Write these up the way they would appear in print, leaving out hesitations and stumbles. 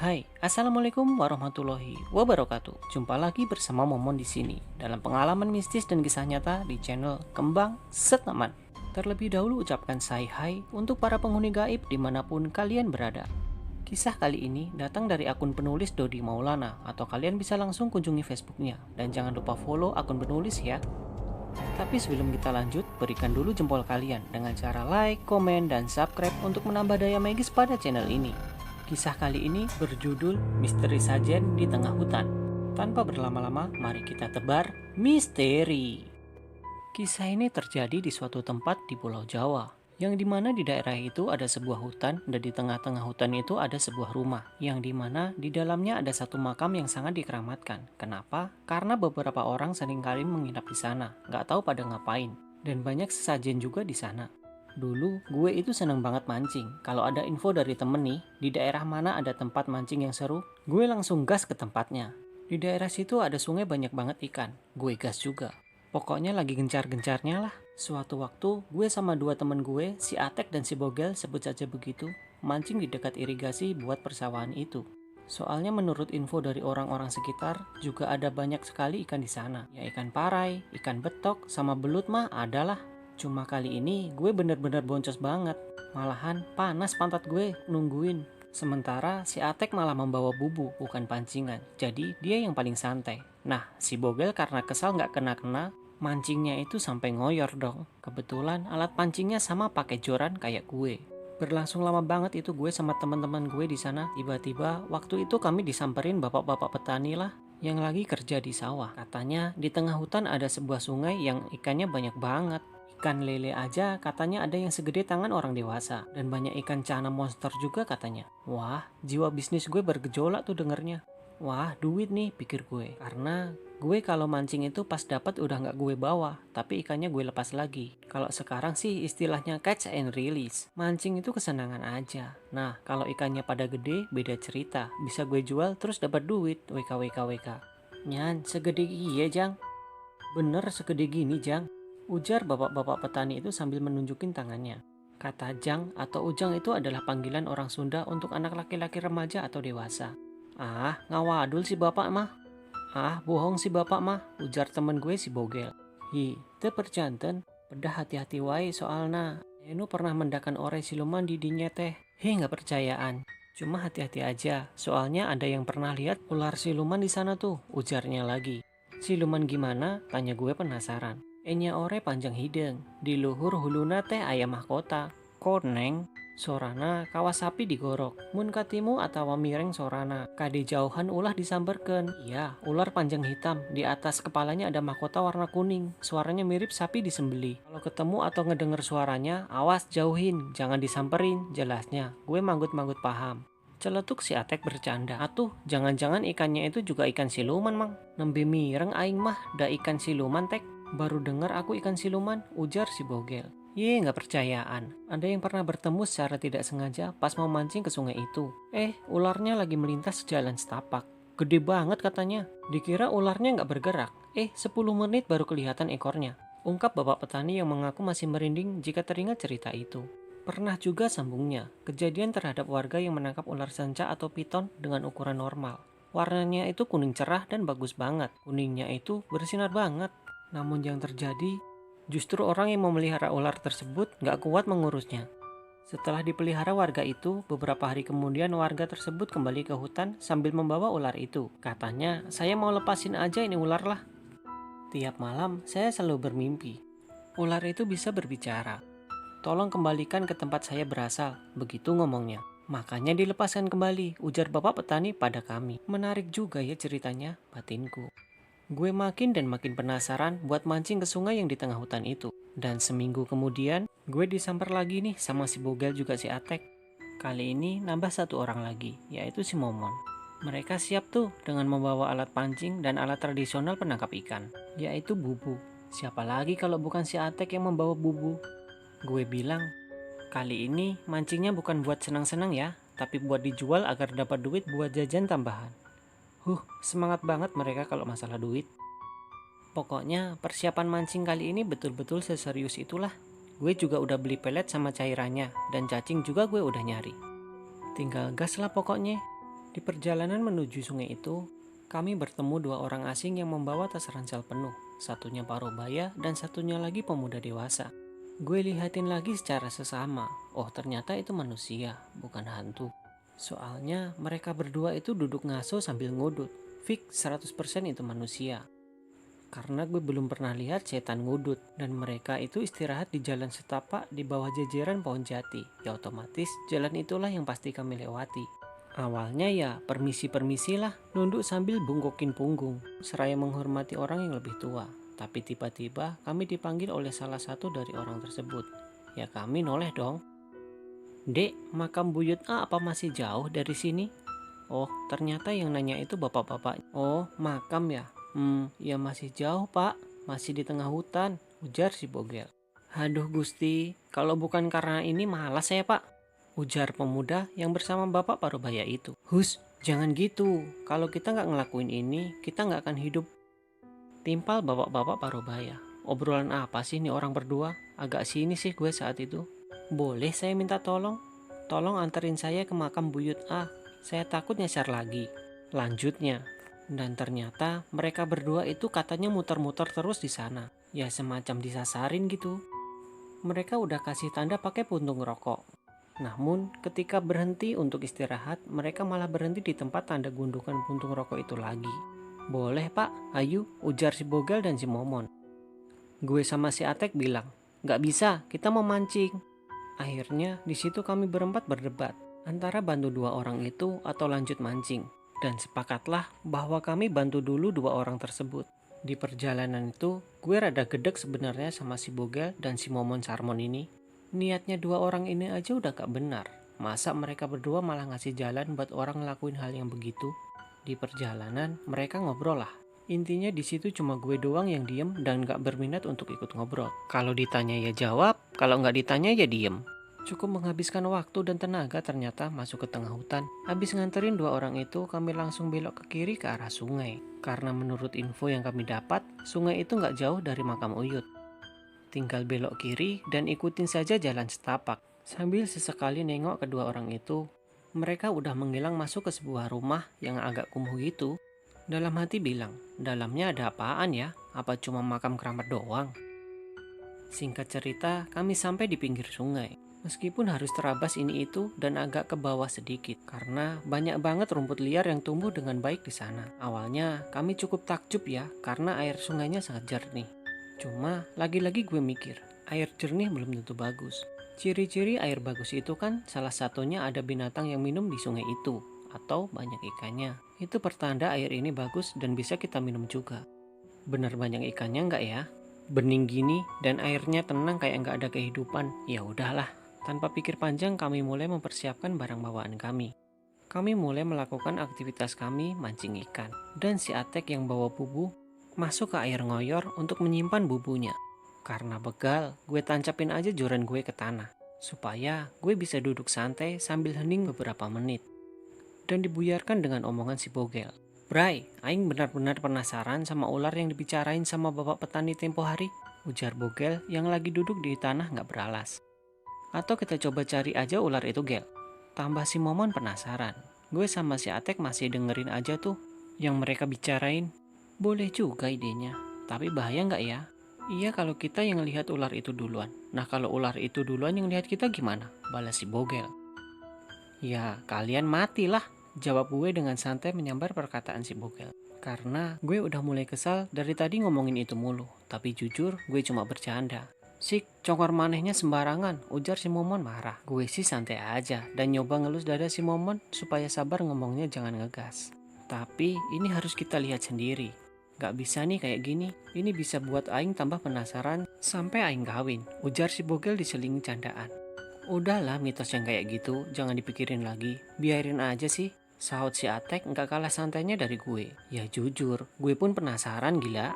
Hai, assalamualaikum warahmatullahi wabarakatuh. Jumpa lagi bersama Momon di sini dalam pengalaman mistis dan kisah nyata di channel Kembang Setaman. Terlebih dahulu ucapkan say hi untuk para penghuni gaib dimanapun kalian berada. Kisah kali ini datang dari akun penulis Dodi Maulana, atau kalian bisa langsung kunjungi Facebooknya dan jangan lupa follow akun penulis ya. Tapi sebelum kita lanjut, berikan dulu jempol kalian dengan cara like, komen, dan subscribe untuk menambah daya magis pada channel ini. Kisah kali ini berjudul Misteri Sajen di Tengah Hutan. Tanpa berlama-lama, mari kita tebar misteri. Kisah ini terjadi di suatu tempat di Pulau Jawa, yang dimana di daerah itu ada sebuah hutan dan di tengah-tengah hutan itu ada sebuah rumah, yang dimana di dalamnya ada satu makam yang sangat dikeramatkan. Kenapa? Karena beberapa orang seringkali menginap di sana, nggak tahu pada ngapain, dan banyak sesajen juga di sana. Dulu gue itu seneng banget mancing. Kalau ada info dari temen nih, di daerah mana ada tempat mancing yang seru, gue langsung gas ke tempatnya. Di daerah situ ada sungai banyak banget ikan, gue gas juga. Pokoknya lagi gencar-gencarnya lah. Suatu waktu, gue sama dua temen gue, si Atek dan si Bogel, sebut saja begitu, mancing di dekat irigasi buat persawahan itu. Soalnya menurut info dari orang-orang sekitar, juga ada banyak sekali ikan di sana. Ya ikan parai, ikan betok, sama belut mah adalah. Cuma kali ini gue bener-bener boncos banget. Malahan panas pantat gue nungguin. Sementara si Atek malah membawa bubu, bukan pancingan. Jadi dia yang paling santai. Nah, si Bogel karena kesal nggak kena-kena, mancingnya itu sampai ngoyor dong. Kebetulan alat pancingnya sama pakai joran kayak gue. Berlangsung lama banget itu gue sama teman-teman gue di sana. Tiba-tiba waktu itu kami disamperin bapak-bapak petani lah yang lagi kerja di sawah. Katanya di tengah hutan ada sebuah sungai yang ikannya banyak banget. Ikan lele aja katanya ada yang segede tangan orang dewasa. Dan banyak ikan cana monster juga katanya. Wah, jiwa bisnis gue bergejolak tuh dengernya. Wah, duit nih pikir gue. Karena gue kalau mancing itu pas dapat udah nggak gue bawa, tapi ikannya gue lepas lagi. Kalau sekarang sih istilahnya catch and release. Mancing itu kesenangan aja. Nah, kalau ikannya pada gede, beda cerita. Bisa gue jual terus dapat duit. WKWKWK. Nyan, segede iya Jang? Bener segede gini Jang? Ujar bapak-bapak petani itu sambil menunjukin tangannya. Kata Jang atau Ujang itu adalah panggilan orang Sunda untuk anak laki-laki remaja atau dewasa. Ah, ngawadul si bapak mah. Ah, bohong si bapak mah, ujar temen gue si Bogel. Hi, teu perjanten, pedah hati-hati wae soalna. Enu pernah mendakan ore siluman di dinya teh. Hi, nggak percayaan. Cuma hati-hati aja, soalnya ada yang pernah lihat ular siluman di sana tuh, ujarnya lagi. Siluman gimana? Tanya gue penasaran. Enya ore panjang hideng, di luhur huluna teh aya mahkota. Koneng, sorana kawas sapi digorok. Mun katimu atawa mireng sorana. Kade jauhan ulah disamberken. Iya, ular panjang hitam. Di atas kepalanya ada mahkota warna kuning. Suaranya mirip sapi disembeli. Kalau ketemu atau ngedenger suaranya, awas jauhin, jangan disamperin. Jelasnya, gue manggut-manggut paham. Celetuk si Atek bercanda. Atuh, jangan-jangan ikannya itu juga ikan siluman, Mang. Nembe mireng aing mah, da ikan siluman tek. Baru dengar aku ikan siluman, ujar si Bogel. Ye, nggak percayaan. Ada yang pernah bertemu secara tidak sengaja pas mau mancing ke sungai itu. Ularnya lagi melintas jalan setapak. Gede banget katanya. Dikira ularnya nggak bergerak. 10 menit baru kelihatan ekornya. Ungkap bapak petani yang mengaku masih merinding jika teringat cerita itu. Pernah juga sambungnya, kejadian terhadap warga yang menangkap ular sanca atau piton dengan ukuran normal. Warnanya itu kuning cerah dan bagus banget. Kuningnya itu bersinar banget. Namun yang terjadi, justru orang yang memelihara ular tersebut nggak kuat mengurusnya. Setelah dipelihara warga itu, beberapa hari kemudian warga tersebut kembali ke hutan sambil membawa ular itu. Katanya, saya mau lepasin aja ini ular lah. Tiap malam, saya selalu bermimpi. Ular itu bisa berbicara. Tolong kembalikan ke tempat saya berasal, begitu ngomongnya. Makanya dilepaskan kembali, ujar bapak petani pada kami. Menarik juga ya ceritanya, batinku. Gue makin dan makin penasaran buat mancing ke sungai yang di tengah hutan itu. Dan seminggu kemudian, gue disamper lagi nih sama si Bogel juga si Atek. Kali ini nambah satu orang lagi, yaitu si Momon. Mereka siap tuh dengan membawa alat pancing dan alat tradisional penangkap ikan, yaitu bubu. Siapa lagi kalau bukan si Atek yang membawa bubu? Gue bilang, kali ini mancingnya bukan buat senang-senang ya, tapi buat dijual agar dapat duit buat jajan tambahan. Semangat banget mereka kalau masalah duit. Pokoknya persiapan mancing kali ini betul-betul seserius itulah. Gue juga udah beli pelet sama cairannya, dan cacing juga gue udah nyari. Tinggal gas lah pokoknya. Di perjalanan menuju sungai itu, kami bertemu dua orang asing yang membawa tas ransel penuh. Satunya parubaya dan satunya lagi pemuda dewasa. Gue lihatin lagi secara sesama. Oh, ternyata itu manusia, bukan hantu. Soalnya mereka berdua itu duduk ngaso sambil ngudut. Fix 100% itu manusia. Karena gue belum pernah lihat setan ngudut. Dan mereka itu istirahat di jalan setapak di bawah jajaran pohon jati. Ya otomatis jalan itulah yang pasti kami lewati. Awalnya ya permisi-permisi lah, nunduk sambil bungkukin punggung, seraya menghormati orang yang lebih tua. Tapi tiba-tiba kami dipanggil oleh salah satu dari orang tersebut. Ya kami noleh dong. Dek, makam Buyut A apa masih jauh dari sini? Oh, ternyata yang nanya itu bapak-bapak. Oh, makam ya? Ya masih jauh pak, masih di tengah hutan, ujar si Bogel. Aduh Gusti, kalau bukan karena ini malas saya pak, ujar pemuda yang bersama bapak parubaya itu. Hus, jangan gitu, kalau kita nggak ngelakuin ini, kita nggak akan hidup. Timpal bapak-bapak parubaya. Obrolan apa sih nih orang berdua? Agak sini sih gue saat itu. Boleh saya minta tolong? Tolong anterin saya ke makam Buyut A. Saya takut nyasar lagi. Lanjutnya. Dan ternyata mereka berdua itu katanya muter-muter terus di sana. Ya semacam disasarin gitu. Mereka udah kasih tanda pakai puntung rokok. Namun ketika berhenti untuk istirahat, mereka malah berhenti di tempat tanda gundukan puntung rokok itu lagi. Boleh pak, ayo, ujar si Bogel dan si Momon. Gue sama si Atek bilang, gak bisa, kita mau mancing. Akhirnya di situ kami berempat berdebat antara bantu dua orang itu atau lanjut mancing. Dan sepakatlah bahwa kami bantu dulu dua orang tersebut. Di perjalanan itu gue rada gedek sebenarnya sama si Bogel dan si Momon Sarmon ini. Niatnya dua orang ini aja udah gak benar. Masa mereka berdua malah ngasih jalan buat orang ngelakuin hal yang begitu? Di perjalanan mereka ngobrol lah. Intinya di situ cuma gue doang yang diem dan gak berminat untuk ikut ngobrol. Kalau ditanya ya jawab, kalau gak ditanya ya diem. Cukup menghabiskan waktu dan tenaga ternyata masuk ke tengah hutan. Habis nganterin dua orang itu, kami langsung belok ke kiri ke arah sungai. Karena menurut info yang kami dapat, sungai itu gak jauh dari makam Uyut. Tinggal belok kiri dan ikutin saja jalan setapak. Sambil sesekali nengok kedua orang itu, mereka udah menghilang masuk ke sebuah rumah yang agak kumuh gitu. Dalam hati bilang, dalamnya ada apaan ya? Apa cuma makam keramat doang? Singkat cerita, kami sampai di pinggir sungai. Meskipun harus terabas ini itu dan agak ke bawah sedikit, karena banyak banget rumput liar yang tumbuh dengan baik di sana. Awalnya kami cukup takjub ya, karena air sungainya sangat jernih. Cuma lagi-lagi gue mikir, air jernih belum tentu bagus. Ciri-ciri air bagus itu kan salah satunya ada binatang yang minum di sungai itu, atau banyak ikannya. Itu pertanda air ini bagus dan bisa kita minum juga. Benar banyak ikannya nggak ya? Bening gini dan airnya tenang kayak nggak ada kehidupan. Ya udahlah. Tanpa pikir panjang kami mulai mempersiapkan barang bawaan kami. Kami mulai melakukan aktivitas kami mancing ikan. Dan si Atek yang bawa bubu masuk ke air ngoyor untuk menyimpan bubunya. Karena begal, gue tancapin aja joran gue ke tanah. Supaya gue bisa duduk santai sambil hening beberapa menit. Dan dibuyarkan dengan omongan si Bogel. Bray, aing benar-benar penasaran sama ular yang dibicarain sama bapak petani tempo hari, ujar Bogel yang lagi duduk di tanah gak beralas. Atau kita coba cari aja ular itu, Gel. Tambah si Momon penasaran. Gue sama si Atek masih dengerin aja tuh yang mereka bicarain. Boleh juga idenya, tapi bahaya gak ya? Iya kalau kita yang lihat ular itu duluan. Nah kalau ular itu duluan yang lihat kita gimana? Balas si Bogel. Ya kalian matilah. Jawab gue dengan santai menyambar perkataan si Bogel. Karena gue udah mulai kesal dari tadi ngomongin itu mulu. Tapi jujur gue cuma bercanda. Sik, congor manehnya sembarangan, ujar si Momon marah. Gue sih santai aja dan nyoba ngelus dada si Momon supaya sabar ngomongnya jangan ngegas. Tapi ini harus kita lihat sendiri. Gak bisa nih kayak gini. Ini bisa buat aing tambah penasaran sampai aing kawin, ujar si Bogel diselingi candaan. Udahlah mitos yang kayak gitu, jangan dipikirin lagi. Biarin aja sih. Sahut si Atek gak kalah santainya dari gue. Ya jujur, gue pun penasaran gila.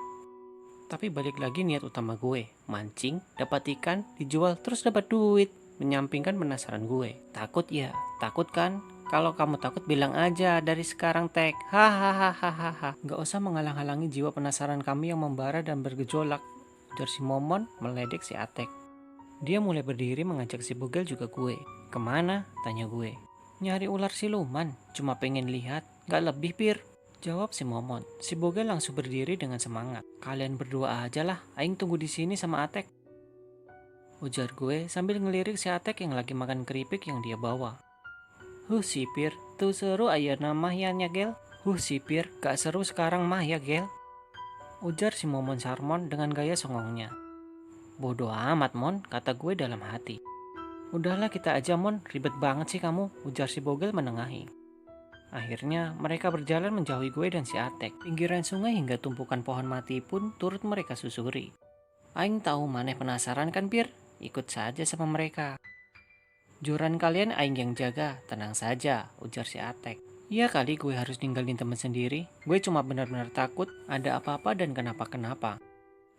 Tapi balik lagi niat utama gue. Mancing, dapat ikan, dijual, terus dapat duit. Menyampingkan penasaran gue. Takut ya? Takut kan? Kalau kamu takut bilang aja dari sekarang Tek. Hahaha. Gak usah menghalang-halangi jiwa penasaran kami yang membara dan bergejolak. Ujar si Momon meledek si Atek. Dia mulai berdiri mengajak si Bogel juga gue. Kemana? Tanya gue. Nyari ular siluman, cuma pengen lihat, gak lebih Pir. Jawab si Momon. Si Bogel langsung berdiri dengan semangat. Kalian berdua aja lah, aing tunggu di sini sama Atek. Ujar gue sambil ngelirik si Atek yang lagi makan keripik yang dia bawa. Si Pir, tuh seru ayeuna mah ya Gel. Si Pir, gak seru sekarang mah ya Gel. Ujar si Momon Sarmon dengan gaya songongnya. Bodoh amat Mon, kata gue dalam hati. Udahlah kita aja Mon, ribet banget sih kamu, ujar si Bogel menengahi. Akhirnya mereka berjalan menjauhi gue dan si Atek. Pinggiran sungai hingga tumpukan pohon mati pun turut mereka susuri. Aing tahu maneh penasaran kan Pir? Ikut saja sama mereka. Joran kalian aing yang jaga, tenang saja, ujar si Atek. Iya kali gue harus ninggalin temen sendiri. Gue cuma benar-benar takut ada apa-apa dan kenapa-kenapa.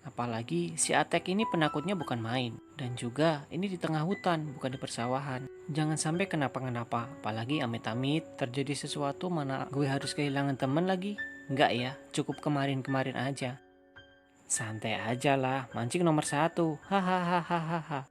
Apalagi si Atek ini penakutnya bukan main. Dan juga ini di tengah hutan, bukan di persawahan. Jangan sampai kenapa-kenapa, apalagi amit-amit terjadi sesuatu mana gue harus kehilangan teman lagi. Enggak ya, cukup kemarin-kemarin aja. Santai aja lah, mancing nomor 1. Hahaha.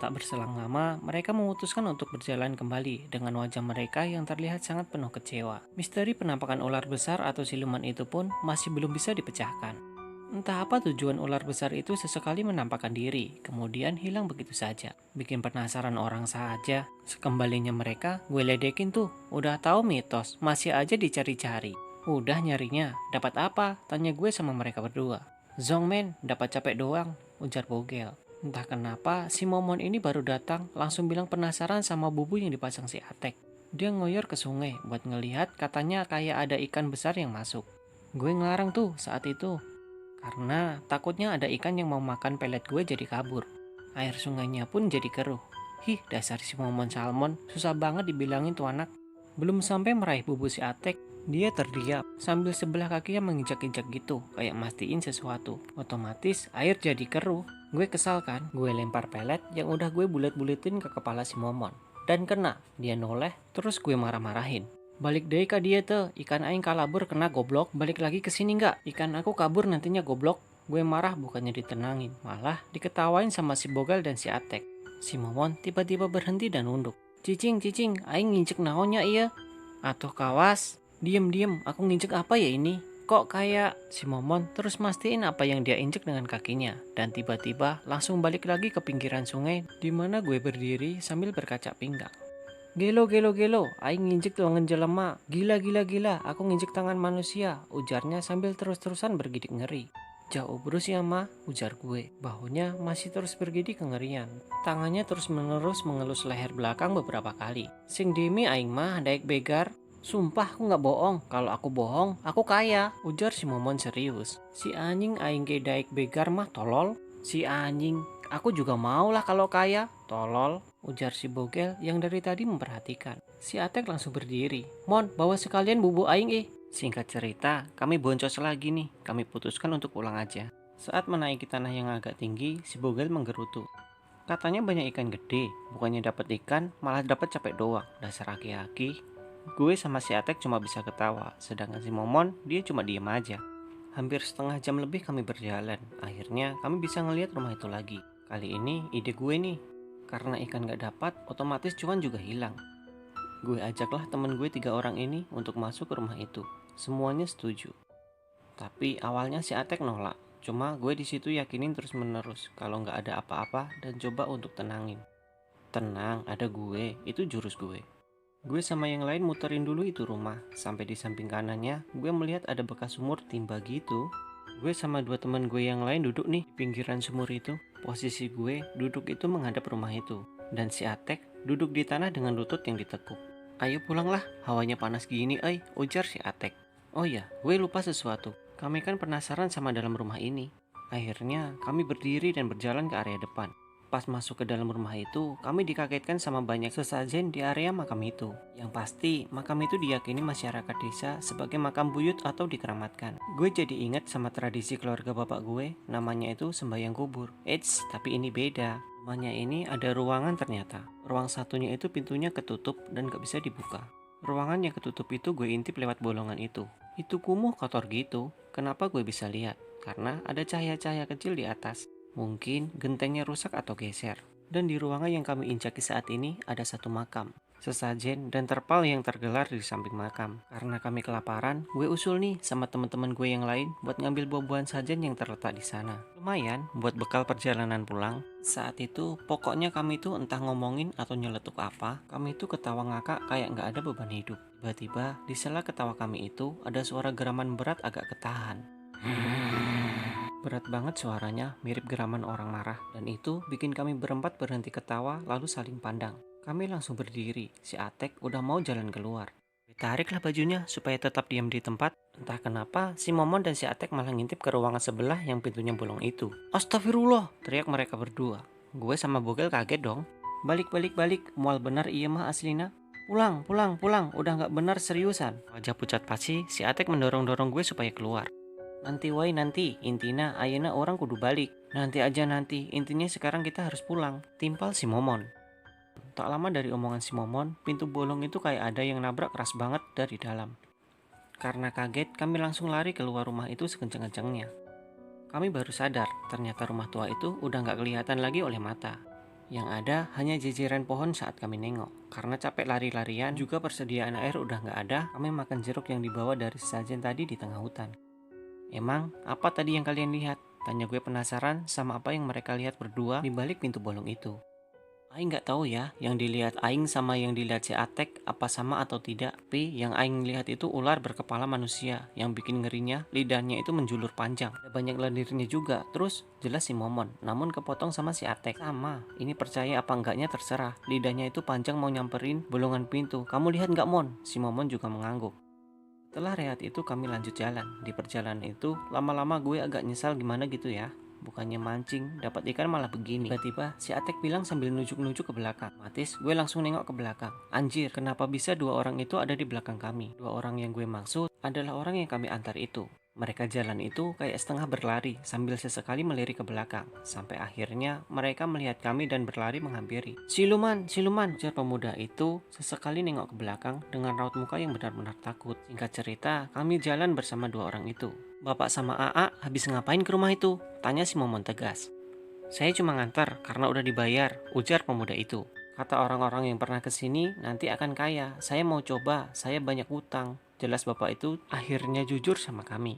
Tak berselang lama, mereka memutuskan untuk berjalan kembali dengan wajah mereka yang terlihat sangat penuh kecewa. Misteri penampakan ular besar atau siluman itu pun masih belum bisa dipecahkan. Entah apa tujuan ular besar itu sesekali menampakkan diri, kemudian hilang begitu saja. Bikin penasaran orang saja. Sekembalinya mereka, gue ledekin tuh. Udah tahu mitos, masih aja dicari-cari. Udah nyarinya, dapat apa? Tanya gue sama mereka berdua. Zong men, dapat capek doang, ujar Bogel. Entah kenapa, si Momon ini baru datang, langsung bilang penasaran sama bubu yang dipasang si Atek. Dia ngoyor ke sungai buat ngelihat, katanya kayak ada ikan besar yang masuk. Gue ngelarang tuh saat itu. Karena takutnya ada ikan yang mau makan pelet gue jadi kabur. Air sungainya pun jadi keruh. Dasar si Momon Salmon, susah banget dibilangin tuh anak. Belum sampai meraih bubu si Atek, dia terdiam sambil sebelah kakinya menginjak-injak gitu, kayak mastiin sesuatu. Otomatis air jadi keruh. Gue kesal kan, gue lempar pelet yang udah gue bulet-buletin ke kepala si Momon. Dan kena, dia noleh, terus gue marah-marahin. Balik deh ke dia tuh, ikan aing kalabur kena goblok, balik lagi ke sini nggak? Ikan aku kabur nantinya goblok. Gue marah bukannya ditenangin, malah diketawain sama si Bogal dan si Atek. Si Momon tiba-tiba berhenti dan nunduk. Cicing, aing nginjek naonnya iya? Atuh kawas, diem, aku nginjek apa ya ini? Kok kayak si Momon terus mastiin apa yang dia injek dengan kakinya. Dan tiba-tiba langsung balik lagi ke pinggiran sungai di mana gue berdiri sambil berkaca pinggang. Gelo, aing nginjek lengan jelema. Gila, aku nginjek tangan manusia, ujarnya sambil terus-terusan bergidik ngeri. Jauh brus ya mah, ujar gue. Bahunya masih terus bergidik kengerian. Tangannya terus-menerus mengelus leher belakang beberapa kali. Sing demi aing mah daek begar. Sumpah aku gak bohong, kalau aku bohong, aku kaya, ujar si Momon serius. Si anjing aing ge daek begar mah tolol. Si anjing, aku juga mau lah kalau kaya, tolol, ujar si Bogel yang dari tadi memperhatikan. Si Atek langsung berdiri. Mon, bawa sekalian bubu aing Singkat cerita, kami boncos lagi nih, kami putuskan untuk pulang aja. Saat menaiki tanah yang agak tinggi, si Bogel menggerutu. Katanya banyak ikan gede, bukannya dapat ikan, malah dapat capek doang, dasar aki-aki. Gue sama si Atek cuma bisa ketawa, sedangkan si Momon, dia cuma diem aja. Hampir setengah jam lebih kami berjalan. Akhirnya kami bisa ngelihat rumah itu lagi. Kali ini ide gue nih. Karena ikan gak dapat, otomatis cuan juga hilang. Gue ajaklah temen gue 3 orang ini untuk masuk ke rumah itu. Semuanya setuju. Tapi awalnya si Atek nolak. Cuma gue di situ yakinin terus menerus kalau gak ada apa-apa dan coba untuk tenangin. Tenang, ada gue. Itu jurus gue. Gue sama yang lain muterin dulu itu rumah. Sampai di samping kanannya, gue melihat ada bekas sumur timba gitu. Gue sama 2 teman gue yang lain duduk nih di pinggiran sumur itu. Posisi gue duduk itu menghadap rumah itu. Dan si Atek duduk di tanah dengan lutut yang ditekuk. Ayo pulanglah, hawanya panas gini ujar si Atek. Oh ya, gue lupa sesuatu. Kami kan penasaran sama dalam rumah ini. Akhirnya kami berdiri dan berjalan ke area depan. Pas masuk ke dalam rumah itu, kami dikagetkan sama banyak sesajen di area makam itu. Yang pasti, makam itu diyakini masyarakat desa sebagai makam buyut atau dikeramatkan. Gue jadi ingat sama tradisi keluarga bapak gue, namanya itu sembahyang kubur. Tapi ini beda. Rumahnya ini ada ruangan ternyata. Ruang satunya itu pintunya ketutup dan gak bisa dibuka. Ruangan yang ketutup itu gue intip lewat bolongan itu. Itu kumuh kotor gitu. Kenapa gue bisa lihat? Karena ada cahaya-cahaya kecil di atas. Mungkin gentengnya rusak atau geser. Dan di ruangan yang kami injaki saat ini ada satu makam. sesajen, dan terpal yang tergelar di samping makam. Karena kami kelaparan, gue usul nih sama teman-teman gue yang lain buat ngambil buah-buahan sajen yang terletak di sana. Lumayan buat bekal perjalanan pulang. Saat itu, pokoknya kami tuh entah ngomongin atau nyeletuk apa, kami tuh ketawa ngakak kayak nggak ada beban hidup. Tiba-tiba, di sela ketawa kami itu, ada suara geraman berat agak ketahan. Berat banget suaranya, mirip geraman orang marah, dan itu bikin kami berempat berhenti ketawa lalu saling pandang. Kami langsung berdiri, si Atek udah mau jalan keluar. Tariklah bajunya supaya tetap diam di tempat. Entah kenapa, si Momon dan si Atek malah ngintip ke ruangan sebelah yang pintunya bolong itu. Astagfirullah, teriak mereka berdua. Gue sama Bogel kaget dong. Balik, mual benar iya mah aslina. Pulang, udah nggak benar seriusan. Wajah pucat pasi, si Atek mendorong-dorong gue supaya keluar. Nanti wai nanti, intina ayeuna orang kudu balik. Nanti aja nanti, intinya sekarang kita harus pulang. Timpal si Momon. Tak lama dari omongan si Momon, pintu bolong itu kayak ada yang nabrak keras banget dari dalam. Karena kaget, kami langsung lari keluar rumah itu sekencang-kencangnya. Kami baru sadar, ternyata rumah tua itu udah nggak kelihatan lagi oleh mata. Yang ada hanya jejeran pohon saat kami nengok. Karena capek lari-larian, juga persediaan air udah nggak ada, kami makan jeruk yang dibawa dari sesajen tadi di tengah hutan. Emang, apa tadi yang kalian lihat? Tanya gue penasaran sama apa yang mereka lihat berdua di balik pintu bolong itu. Aing nggak tahu ya, yang dilihat Aing sama yang dilihat si Atek apa sama atau tidak. Tapi yang Aing lihat itu ular berkepala manusia. Yang bikin ngerinya, lidahnya itu menjulur panjang. Ada banyak lendirnya juga. Terus, jelas si Momon. Namun kepotong sama si Atek. Sama, ini percaya apa enggaknya terserah. Lidahnya itu panjang mau nyamperin bolongan pintu. Kamu lihat nggak Mon? Si Momon juga mengangguk. Setelah rehat itu kami lanjut jalan. Di perjalanan itu lama-lama gue agak nyesal gimana gitu ya. Bukannya mancing, dapat ikan malah begini. Tiba-tiba si Atek bilang sambil nunjuk-nunjuk ke belakang. Otomatis gue langsung nengok ke belakang. Anjir, kenapa bisa dua orang itu ada di belakang kami? Dua orang yang gue maksud adalah orang yang kami antar itu. Mereka jalan itu kayak setengah berlari sambil sesekali melirik ke belakang. Sampai akhirnya mereka melihat kami dan berlari menghampiri. Siluman, ujar pemuda itu sesekali nengok ke belakang dengan raut muka yang benar-benar takut. Singkat cerita, kami jalan bersama dua orang itu. Bapak sama AA habis ngapain ke rumah itu? Tanya si Momon tegas. Saya cuma ngantar karena udah dibayar, ujar pemuda itu. Kata orang-orang yang pernah kesini nanti akan kaya. Saya mau coba, saya banyak utang. Jelas bapak itu akhirnya jujur sama kami.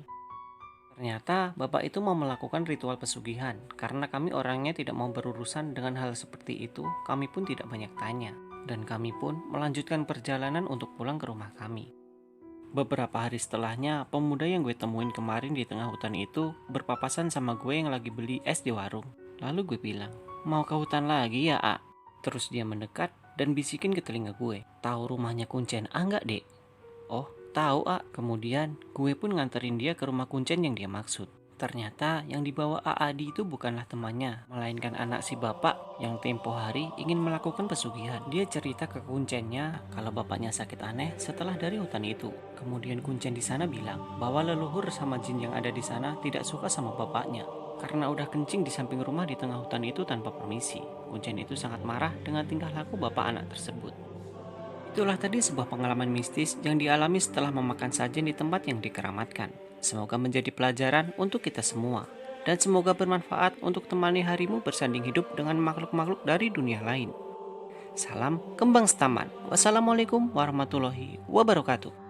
Ternyata bapak itu mau melakukan ritual pesugihan. Karena kami orangnya tidak mau berurusan dengan hal seperti itu, kami pun tidak banyak tanya. Dan kami pun melanjutkan perjalanan untuk pulang ke rumah kami. Beberapa hari setelahnya, pemuda yang gue temuin kemarin di tengah hutan itu berpapasan sama gue yang lagi beli es di warung. Lalu gue bilang, mau ke hutan lagi ya, A? Terus dia mendekat dan bisikin ke telinga gue, tahu rumahnya Kuncen A nggak, Dek? Oh, tahu, A. Kemudian gue pun nganterin dia ke rumah Kuncen yang dia maksud. Ternyata yang dibawa Adi itu bukanlah temannya, melainkan anak si bapak yang tempo hari ingin melakukan pesugihan. Dia cerita ke Kuncennya kalau bapaknya sakit aneh setelah dari hutan itu. Kemudian Kuncen di sana bilang bahwa leluhur sama jin yang ada di sana tidak suka sama bapaknya karena udah kencing di samping rumah di tengah hutan itu tanpa permisi. Kuncen itu sangat marah dengan tingkah laku bapak anak tersebut. Itulah tadi sebuah pengalaman mistis yang dialami setelah memakan sajen di tempat yang dikeramatkan. Semoga menjadi pelajaran untuk kita semua. Dan semoga bermanfaat untuk temani harimu bersanding hidup dengan makhluk-makhluk dari dunia lain. Salam Kembang Setaman. Wassalamualaikum warahmatullahi wabarakatuh.